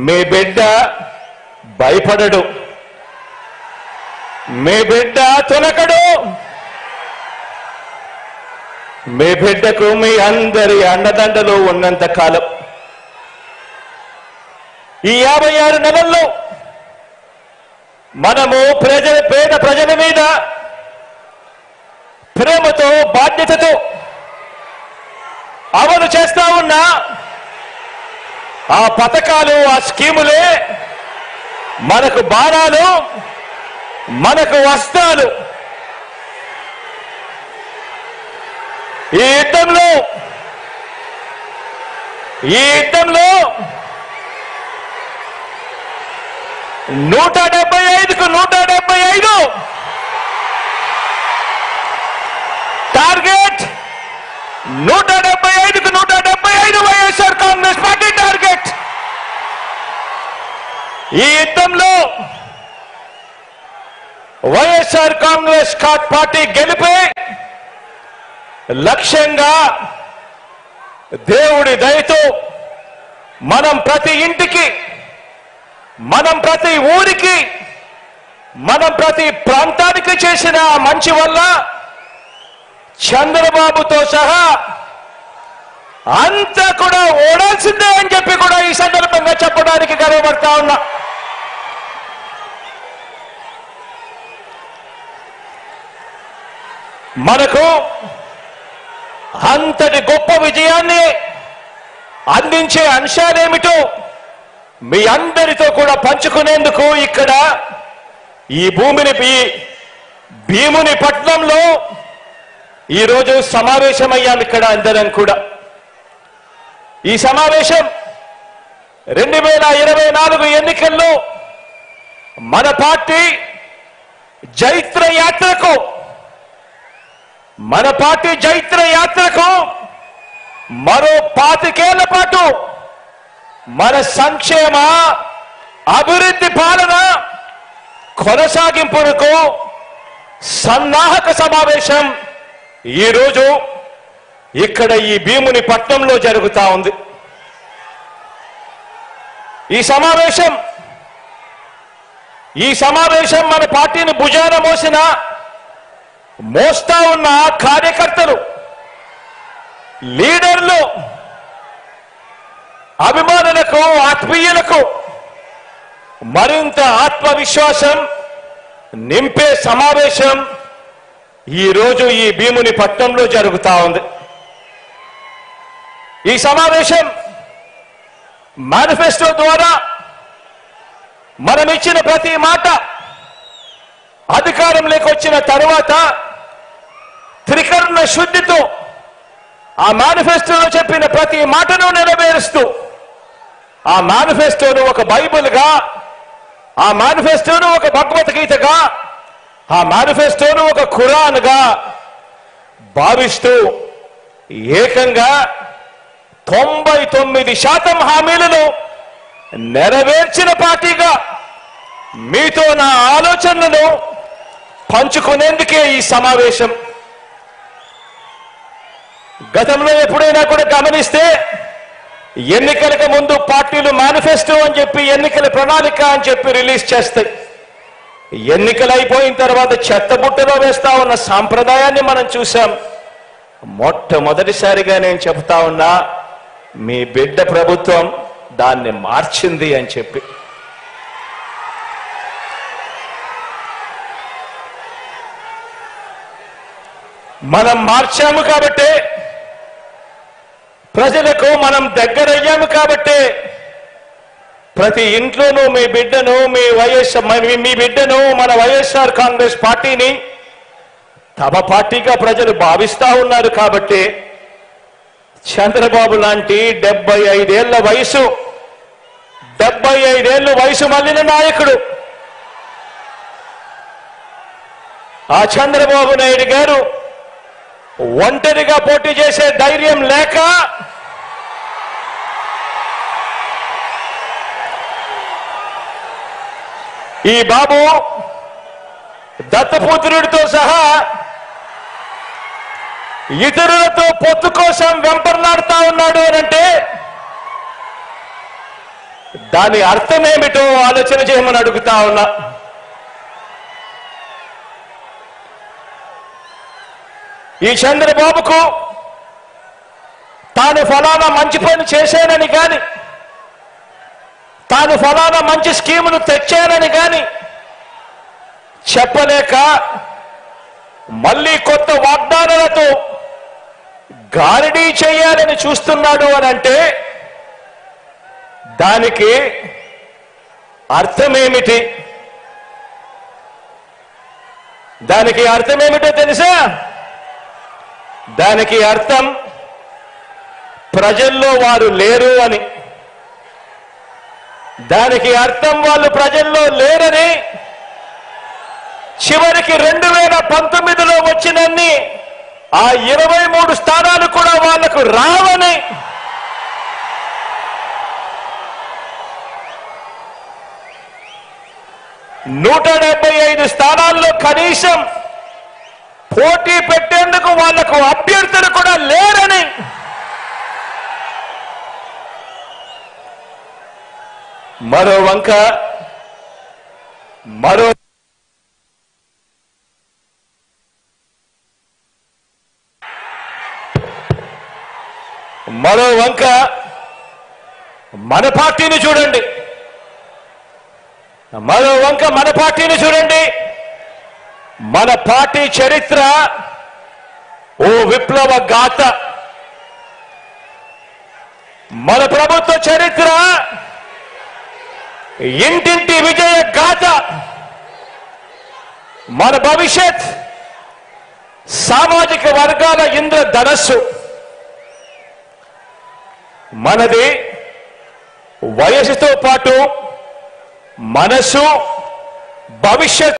మీ బిడ్డ భయపడడు, మీ బిడ్డ తునకడు. మీ బిడ్డకు మీ అందరి అండదండలు ఉన్నంత కాలం ఈ 56 నెలల్లో మనము పేద ప్రజల మీద ప్రేమతో బాధ్యతతో అమలు చేస్తా ఉన్న ఆ పథకాలు, ఆ స్కీములే మనకు బాణాలు, మనకు వస్త్రాలు. ఈ యుద్ధంలో 175కు 175 టార్గెట్, 175కు 175 వైఎస్ఆర్ కాంగ్రెస్ పార్టీ టార్గెట్. ఈ యుద్ధంలో వైఎస్ఆర్ కాంగ్రెస్ పార్టీ గెలిపే లక్ష్యంగా దేవుడి దయతో మనం ప్రతి ఇంటికి, మనం ప్రతి ఊరికి, మనం ప్రతి ప్రాంతానికి చేసిన మంచి వల్ల చంద్రబాబుతో సహా అంతా కూడా ఓడాల్సిందే అని చెప్పి కూడా ఈ సందర్భంగా చెప్పడానికి గర్వపడతా ఉన్నా. మనకు అంతటి గొప్ప విజయాన్ని అందించే అంశాలేమిటో మీ అందరితో కూడా పంచుకునేందుకు ఇక్కడ ఈ భీముని పట్నంలో ఈరోజు సమావేశమయ్యాం. ఇక్కడ అందరం కూడా ఈ సమావేశం 2024 ఎన్నికల్లో మన పార్టీ జైత్ర యాత్రకు మరో 25 ఏళ్ల పాటు మన సంక్షేమ అభివృద్ధి పాలన కొనసాగింపునకు సన్నాహక సమావేశం ఈరోజు ఇక్కడ ఈ భీముని పట్నంలో జరుగుతా ఉంది. ఈ సమావేశం మన పార్టీని భుజాన మోస్తా ఉన్న కార్యకర్తలు, లీడర్లు, అభిమానులకు, ఆత్మీయులకు మరింత ఆత్మవిశ్వాసం నింపే సమావేశం ఈరోజు ఈ భీముని పట్నంలో జరుగుతా ఉంది. ఈ సమావేశం మేనిఫెస్టో ద్వారా మనం ఇచ్చిన ప్రతి మాట అధికారంలోకి వచ్చిన తరువాత త్రికరణ శుద్ధితో ఆ మేనిఫెస్టోలో చెప్పిన ప్రతి మాటను నెరవేరుస్తూ, ఆ మేనిఫెస్టోను ఒక బైబిల్గా, ఆ మేనిఫెస్టోను ఒక భగవద్గీతగా, ఆ మేనిఫెస్టోను ఒక ఖురాన్గా భావిస్తూ ఏకంగా 99% హామీలను నెరవేర్చిన పార్టీగా మీతో నా ఆలోచనలను పంచుకునేందుకే ఈ సమావేశం. గతంలో ఎప్పుడైనా కూడా గమనిస్తే ఎన్నికలకు ముందు పార్టీలు మేనిఫెస్టో అని చెప్పి, ఎన్నికల ప్రణాళిక అని చెప్పి రిలీజ్ చేస్తాయి. ఎన్నికలు అయిపోయిన తర్వాత చెత్తబుట్టలో వేస్తా ఉన్న సాంప్రదాయాన్ని మనం చూసాం. మొట్టమొదటిసారిగా నేను చెప్తా ఉన్నా, మీ బిడ్డ ప్రభుత్వం దాన్ని మార్చింది అని చెప్పి. మనం మార్చాము కాబట్టే, ప్రజలకు మనం దగ్గరయ్యాము కాబట్టే ప్రతి ఇంట్లోనూ మీ బిడ్డను, మీ బిడ్డను, మన వైఎస్ఆర్ కాంగ్రెస్ పార్టీని తమ పార్టీగా ప్రజలు భావిస్తా ఉన్నారు. కాబట్టి చంద్రబాబు లాంటి 75 ఏళ్ల వయసు మళ్ళిన నాయకుడు, ఆ చంద్రబాబు నాయుడు గారు ఒంటరిగా పోటీ చేసే ధైర్యం లేక ఈ బాబు దత్తపుత్రుడితో సహా ఇతరులతో పొత్తు కోసం వెంపర్లాడుతా ఉన్నాడు అనంటే దాని అర్థమేమిటో ఆలోచన చేయమని అడుగుతా ఉన్నా. ఈ చంద్రబాబుకు తాను ఫలానా మంచి పని చేశానని కానీ, తాను ఫలానా మంచి స్కీమును తెచ్చానని కానీ చెప్పలేక మళ్ళీ కొత్త వాగ్దానాలతో గారడీ చేయాలని చూస్తున్నాడు అని అంటే దానికి అర్థమేమిటి? దానికి అర్థమేమిటో తెలుసా? దానికి అర్థం ప్రజల్లో వారు లేరు అని. దానికి అర్థం వాళ్ళు ప్రజల్లో లేరని, చివరికి 2019లో వచ్చినన్ని ఆ 23 స్థానాలు కూడా వాళ్లకు రావని, నూట 75 స్థానాల్లో కనీసం పోటీ పెట్టేందుకు వాళ్లకు అభ్యర్థులు కూడా లేరని, మరో వంక మన పార్టీని చూడండి. మన పార్టీ చరిత్ర ఓ విప్లవ గాథ. మన ప్రభుత్వ చరిత్ర ఇంటింటి విజయ గాథ. మన భవిష్యత్ సామాజిక వర్గాల ఇంద్రధనస్సు. మనది వయసుతో పాటు మనసు, భవిష్యత్